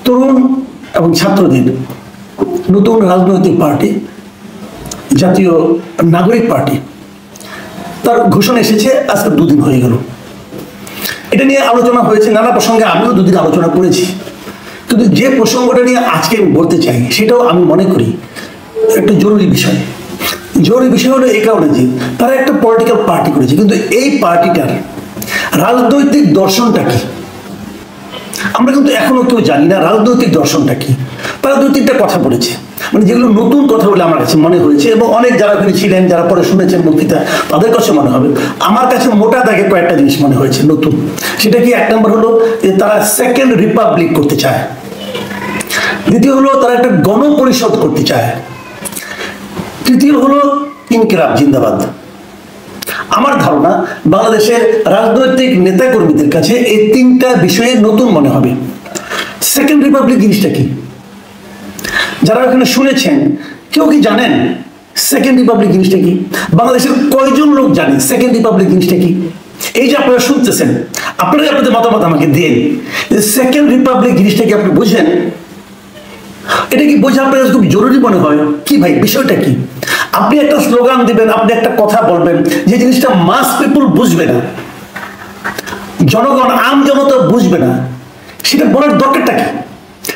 তরুণ এবং ছাত্রদের নতুন রাজনৈতিক পার্টি জাতীয় নাগরিক পার্টি তার ঘোষণা এসেছে আজকে 2 দিন হয়ে গেল। এটা নিয়ে আলোচনা হয়েছে নানা প্রসঙ্গে, আমিও 2 দিন আলোচনা করেছি। কিন্তু যে প্রসঙ্গটা নিয়ে আজকে আমি বলতে চাই সেটাও আমি মনে করি একটা জরুরি বিষয়। জরুরি বিষয় হলো এই কারণে যে তারা একটা পলিটিক্যাল পার্টি করেছে, কিন্তু এই পার্টিটার রাজনৈতিক দর্শনটা কি আমরা কিন্তু এখনো কেউ জানি না। রাজনৈতিক দর্শনটা কি? তারা 2-3টা কথা বলেছে, মানে যেগুলো নতুন কথা বলে আমার কাছে মনে হয়েছে, এবং অনেক যারা ওখানে ছিলেন, যারা পরে শুনেছেন বক্তৃতা, তাদের কাছে মনে হবে। আমার কাছে মোটা দাগে কয়েকটা জিনিস মনে হয়েছে নতুন। সেটা কি? 1 নম্বর হলো যে তারা সেকেন্ড রিপাবলিক করতে চায়। দ্বিতীয় হলো তারা একটা গণপরিষদ করতে চায়। তৃতীয় হলো ইনকিলাব জিন্দাবাদ। আমার ধারণা বাংলাদেশের রাজনৈতিক নেতাকর্মীদের কাছে এই 3টা বিষয়ে নতুন মনে হবে। সেকেন্ড রিপাবলিক জিনিসটা কি? যারা এখানে শুনেছেন কেউ কি জানেন সেকেন্ড রিপাবলিক জিনিসটা কি? বাংলাদেশের কয়জন লোক জানে সেকেন্ড রিপাবলিক জিনিসটা কি? এই যে আপনারা শুনতেছেন, আপনারা আপনাদের মতামত আমাকে দিন। সেকেন্ড রিপাবলিক জিনিসটা কি আপনি বুঝেন? এটা কি বোঝা আপনার খুব জরুরি মনে হয় কি ভাই? বিষয়টা কি? আপনি একটা স্লোগান দিবেন, আপনি একটা কথা বলবেন, যে জিনিসটা মাস পিপল বুঝবে না, জনগণ আম জনতা বুঝবে না, সেটা বলার দরকারটা কি?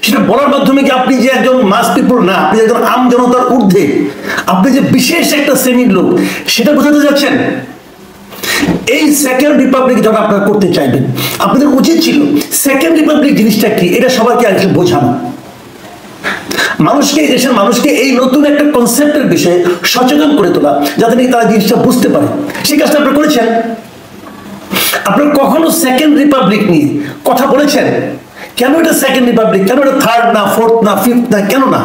সেটা বলার মাধ্যমে কি আপনি যে একজন মাস পিপল না, আপনি একজন আম জনতার ঊর্ধ্বে, আপনি যে বিশেষ একটা শ্রেণীর লোক, সেটা বোঝাতে যাচ্ছেন? এই সেকেন্ড রিপাবলিক যখন আপনারা করতে চাইবেন, আপনাদের উচিত ছিল সেকেন্ড রিপাবলিক জিনিসটা কি এটা সবাইকে আগে বোঝানো, মানুষকে, দেশের মানুষকে এই নতুন একটা কনসেপ্টের বিষয়ে সচেতন করে তোলা, যাতে নাকি তারা জিনিসটা বুঝতে পারে। সেই কাজটা আপনারা করেছেন? আপনারা কখনো সেকেন্ড রিপাবলিক নিয়ে কথা বলেছেন? কেন এটা সেকেন্ড রিপাবলিক? কেন এটা থার্ড না, ফোর্থ না, ফিফথ না, কেন না?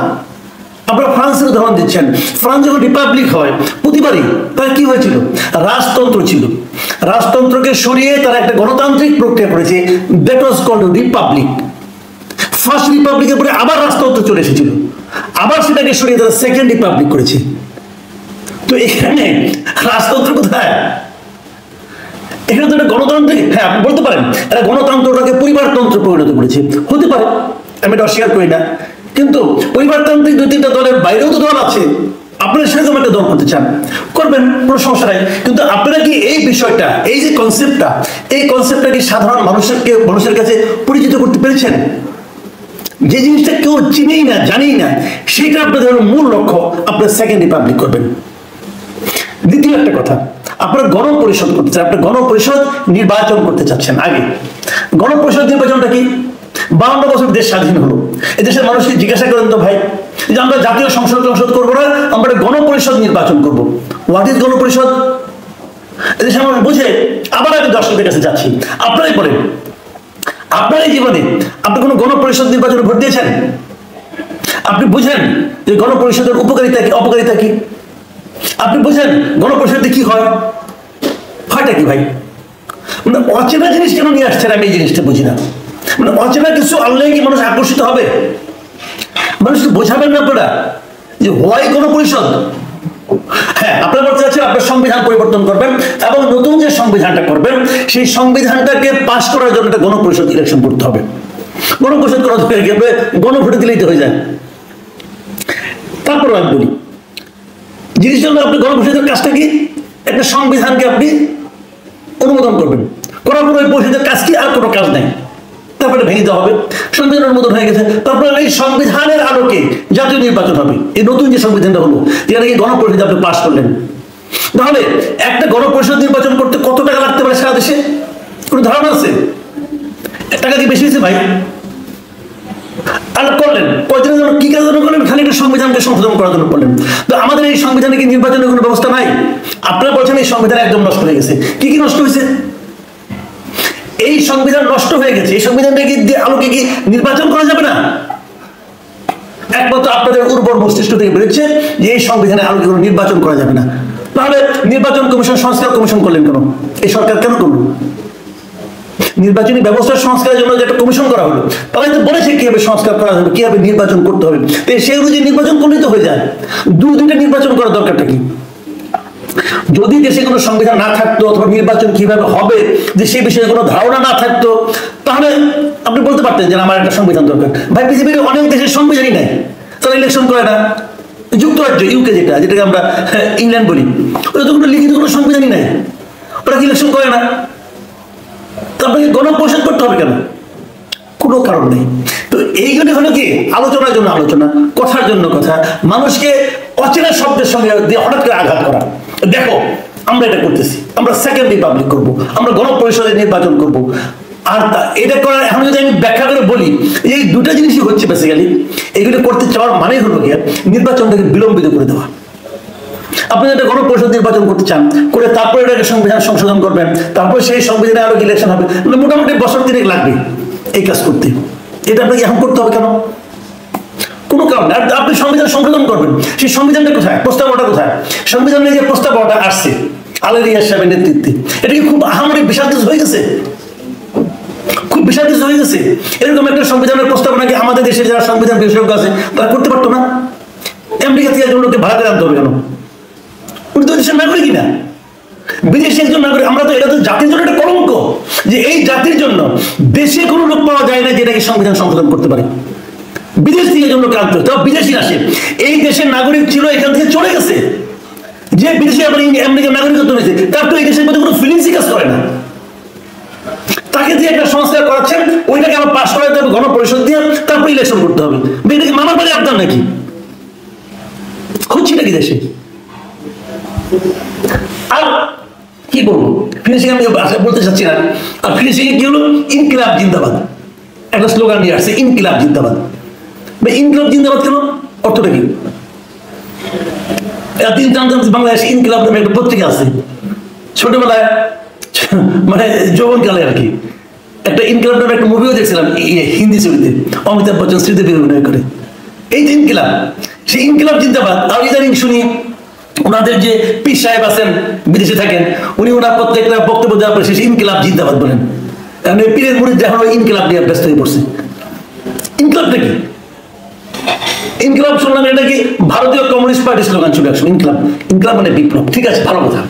আপনারা ফ্রান্সের উদাহরণ দিচ্ছেন। ফ্রান্স যখন রিপাবলিক হয় প্রতিবারই তার কি হয়েছিল? রাজতন্ত্র ছিল। রাজতন্ত্রকে সরিয়ে তারা একটা গণতান্ত্রিক প্রক্রিয়া করেছে, that was called republic. First রিপাবলিকের পরে আবার রাজতন্ত্র চলে এসেছিল, আবার সেটাকে সরিয়ে তারা সেকেন্ড রিপাবলিক করেছে। তো এখানে রাজতন্ত্র কোথায়? এখানে তো একটা গণতন্ত্র। হ্যাঁ, আপনি বলতে পারেন এরা গণতন্ত্রটাকে পরিবারতন্ত্র পরিণত করেছে, হতে পারে, আমি এটা অস্বীকার করি না। কিন্তু পরিবারতান্ত্রিক 2-3টা দলের বাইরেও তো দল আছে, আপনারা সেরকম একটা দল করতে চান, করবেন, কোনো সমস্যা নাই। কিন্তু আপনারা কি এই বিষয়টা, এই যে কনসেপ্টটা, এই কনসেপ্টটা কি সাধারণ মানুষের কাছে পরিচিত করতে পেরেছেন? যে জিনিসটা কেউ চিনেই না, জানেই না, সেটা আপনাদের মূল লক্ষ্য, আপনারা সেকেন্ড রিপাবলিক করবেন। দ্বিতীয় একটা কথা, আপনারা গণপরিষদ করতে চান, আপনারা গণপরিষদ নির্বাচন করতে চাচ্ছেন। আগে গণপরিষদ নির্বাচনটা কি? 52 বছর দেশ স্বাধীন হলো, এদেশের মানুষকে জিজ্ঞাসা করেন তো ভাই, যে আমরা জাতীয় সংসদ করবো না, আমরা গণপরিষদ নির্বাচন করব। হোয়াট ইজ গণপরিষদ? এদেশে আমরা বুঝে আবার আমি দর্শকদের কাছে যাচ্ছি, আপনারাই বলেন, আপনার এই জীবনে আপনি কোনো গণপরিষদ নির্বাচনে ভোট দিয়েছেন? আপনি বুঝেন যে গণপরিষদের উপকারিতা কি, অপকারিতা কি? আপনি বুঝেন গণপরিষদে কি হয়? হয়টা কি ভাই? মানে অচেনা জিনিস কেন নিয়ে আসছেন? আমি এই জিনিসটা বুঝি না। মানে অচেনা কিছু আনলে কি মানুষ আকর্ষিত হবে? মানুষকে বোঝাবেন না আপনারা যে হয় গণপরিষদ। হ্যাঁ, আপনারা বলতে চাচ্ছেন আপনার সংবিধান পরিবর্তন করবেন এবং নতুন যে সংবিধানটা করবেন সেই সংবিধানটাকে পাশ করার জন্য একটা গণপরিষদ ইলেকশন করতে হবে। গণপরিষদ করা গেলে গণভোটে দিলেই তো হয়ে যায়। তারপরে আমি বলি, জিনিসটা হলো আপনি গণপরিষদের কাজটা কি? একটা সংবিধানকে আপনি অনুমোদন করবেন, করার পর ওই পরিষদের কাজ কি? আর কোনো কাজ নেই, তারপরে ভেঙে দেওয়া হবে। সংবিধান অনুমোদন হয়ে গেছে, তারপরে এই সংবিধানের আলোকে জাতীয় নির্বাচন হবে। এই নতুন যে সংবিধানটা হলো, যেখানে কি গণপরিষদ আপনি পাশ করলেন, তাহলে একটা গণপরিষদ নির্বাচন করতে কত টাকা লাগতে পারে সারা দেশে? কোনো ধারণা আছে? টাকা কি বেশি হয়েছে ভাই? আর করলেন কয়দিনের জন্য, কি কাজের জন্য করলেন? খালি একটা সংবিধানকে সংশোধন করার জন্য করলেন। তো আমাদের এই সংবিধানে কি নির্বাচনের কোনো ব্যবস্থা নাই? আপনারা বলছেন এই সংবিধান একদম নষ্ট হয়ে গেছে। কি কি নষ্ট হয়েছে? এই সংবিধান নষ্ট হয়ে গেছে, এই সংবিধানটাকে আলোকে কি নির্বাচন করা যাবে না? একমাত্র আপনাদের উর্বর মস্তিষ্ক থেকে বেরোচ্ছে যে এই সংবিধানের আলোকে কোনো নির্বাচন করা যাবে না। তাহলে নির্বাচন কমিশন, সংস্কার কমিশন করলেন কেন? এই সরকার কেন করলো? নির্বাচনী ব্যবস্থার সংস্কারের জন্য যে একটা কমিশন করা হলো, তারা তো বলেছে কিভাবে সংস্কার করা হবে, কিভাবে নির্বাচন করতে হবে। সেই অনুযায়ী নির্বাচন করলেই তো হয়ে যায়। 2-2টা নির্বাচন করার দরকারটা কি? যদি দেশে কোনো সংবিধান না থাকতো অথবা নির্বাচন কিভাবে হবে যে সেই বিষয়ে কোনো ধারণা না থাকতো, তাহলে আপনি বলতে পারতেন যে আমার একটা সংবিধান দরকার। ভাই পৃথিবীর অনেক দেশের সংবিধানই নাই, তারা ইলেকশন করে না। যুক্তরাজ্য, ইউকে, যেটাকে আমরা ইংল্যান্ড বলি, ওরা তো কোনো লিখিত কোনো সংবিধানই নাই, ওরা কি ইলেকশন করে না? তো আপনাকে গণপরিষদ করতে হবে কেন? কোনো কারণ নেই। তো এইগুলি হলো কি আলোচনার জন্য আলোচনা, কথার জন্য কথা, মানুষকে অচেনা শব্দের সঙ্গে দিয়ে হঠাৎ করে আঘাত করা। দেখো আমরা এটা করতেছি, আমরা সেকেন্ড রিপাবলিক করব, আমরা গণপরিষদে নির্বাচন করব। আর এটা করার এখন যদি আমি ব্যাখ্যা করে বলি, এই দুটা জিনিসই হচ্ছে বেসিক্যালি। এগুলো করতে চাওয়ার মানে হলো গিয়ে নির্বাচনটাকে বিলম্বিত করে দেওয়া। আপনি একটা গণপরিষদ নির্বাচন করতে চান, করে তারপরে এটাকে সংবিধান সংশোধন করবেন, তারপর সেই সংবিধানে আরো ইলেকশন হবে, মোটামুটি বছর 3 লাগবে এই কাজ করতে। এটা আপনাকে এখন করতে হবে কেন? কোনো কারণ নেই। আপনি সংবিধান সংশোধন করবেন, সেই সংবিধানটা কোথায়? প্রস্তাবটা কোথায়? সংবিধানে যে প্রস্তাবটা আসছে আলী রিয়াজ সাহেবের নেতৃত্বে, এটা কি খুব আহামরি বিশাল কিছু হয়ে গেছে? খুব বিশাল কিছু হয়ে গেছে? এরকম একটা সংবিধানের প্রস্তাবনা কি আমাদের দেশে যারা সংবিধান বিশেষজ্ঞ আছে তারা করতে পারতো না? আমেরিকা থেকে একজন লোককে ভাড়া করে আনতে হবে কেন? উনি তো দেশের নাগরিকই না, বিদেশি একজন নাগরিক। আমরা তো এটা তো জাতির জন্য একটা কলঙ্ক যে এই জাতির জন্য দেশে কোনো লোক পাওয়া যায় না যেটাকে সংবিধান সংশোধন করতে পারে। বিদেশ থেকে একজন লোক আনতে হবে, তাও বিদেশি আসে। এই দেশের নাগরিক ছিল, এখান থেকে চলে গেছে, যে বিদেশি আবার আমেরিকার নাগরিকত্ব নিয়েছে, তার তো এই দেশের মধ্যে কোনো ফিলিংসই কাজ করে না। তাকে দিয়ে একটা সংস্কার করাচ্ছেন, ওইটাকে আবার পাশ করাতে হবে গণপরিষদ দিয়ে, তারপর ইলেকশন করতে হবে। এটাকে মামার বাড়ি আপনার নাকি? হচ্ছে নাকি দেশে? আর কি বলবো, ফিনিশিং আমি বলতে চাচ্ছি না। আর ফিনিশিং কি হলো? ইনকিলাব জিন্দাবাদ একটা স্লোগান নিয়ে আসছে, ইনকিলাব জিন্দাবাদ। ইনকিলাব জিন্দাবাদ কেন? অর্থটা কি? এতদিন জানতাম বাংলাদেশে ইনকিলাব নামে একটা পত্রিকা আছে। ছোটবেলায় মানে যৌবনকালে আর কি একটা ইনকিলাব নামে একটা মুভিও দেখছিলাম হিন্দি ছবিতে, অমিতাভ বচ্চন স্মৃতিতে অভিনয় করে। এই যে ইনকিলাব, সেই ইনকিলাব জিন্দাবাদ। আর ইদানিং শুনি ওনাদের যে পীর সাহেব আছেন, বিদেশে থাকেন, উনি ওনার প্রত্যেকটা বক্তব্য দেওয়ার পরে শেষে ইনকিলাব জিন্দাবাদ বলেন। কারণ এই পীরের মুরিদ এখন ইনকিলাব নিয়ে ব্যস্ত হয়ে পড়ছে। ইনকিলাবটা কি? ইনকিলাব শুনলাম এটা কি ভারতীয় কমিউনিস্ট পার্টির স্লোগান ছিল একসময়। ইনকিলাব, ইনকিলাব মানে বিপ্লব, ঠিক আছে, ভালো কথা।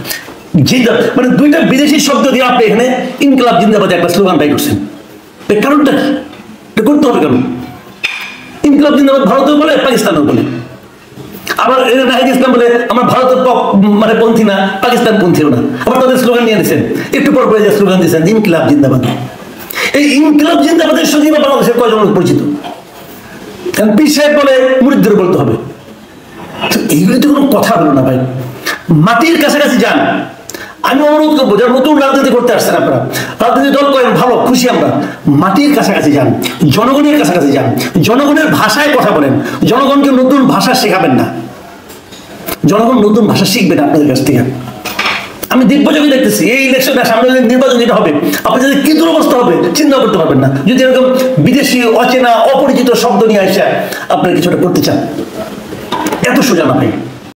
মানে দুইটা বিদেশি শব্দ দিয়ে আপনি এখানে ইনকিলাব জিন্দাবাদ একটা স্লোগান বাই করছেন। কারণটা কি? এটা করতে হবে কেন? ইনকিলাব জিন্দাবাদ ভারতেও বলে, পাকিস্তানেও বলে। আবার নাহিদ ইসলাম বলে আমরা ভারতের মানে পন্থী না, পাকিস্তান পন্থীও না। আবার তাদের স্লোগান নিয়ে নিয়েছেন, একটু পর পরে যে স্লোগান দিয়েছেন ইনকিলাব জিন্দাবাদ। এই ইনকিলাব জিন্দাবাদের সঙ্গে বাংলাদেশের কয়জন লোক পরিচিত? কারণ পীর সাহেব বলে মুরিদদের বলতে হবে। এইগুলি তো কোনো কথা হলো না ভাই। মাটির কাছাকাছি যান। আমি অনুরোধ করবো যারা নতুন রাজনীতি করতে আসছেন, আপনারা রাজনীতি দল করেন, ভালো, খুশি আমরা। মাটির কাছাকাছি যান, জনগণের কাছাকাছি যান, জনগণের ভাষায় কথা বলেন। জনগণকে নতুন ভাষা শেখাবেন না, জনগণ নতুন ভাষা শিখবেন আপনাদের কাছ থেকে। আমি দিগ্গজকে দেখতেছি এই ইলেকশনটা সামনে নির্বাচন যেটা হবে, আপনি যদি কি দুরবস্থা হবে চিন্তা করতে পারবেন না, যদি এরকম বিদেশি অচেনা অপরিচিত শব্দ নিয়ে আসে আপনারা কিছুটা করতে চান। এত সোজা না ভাই।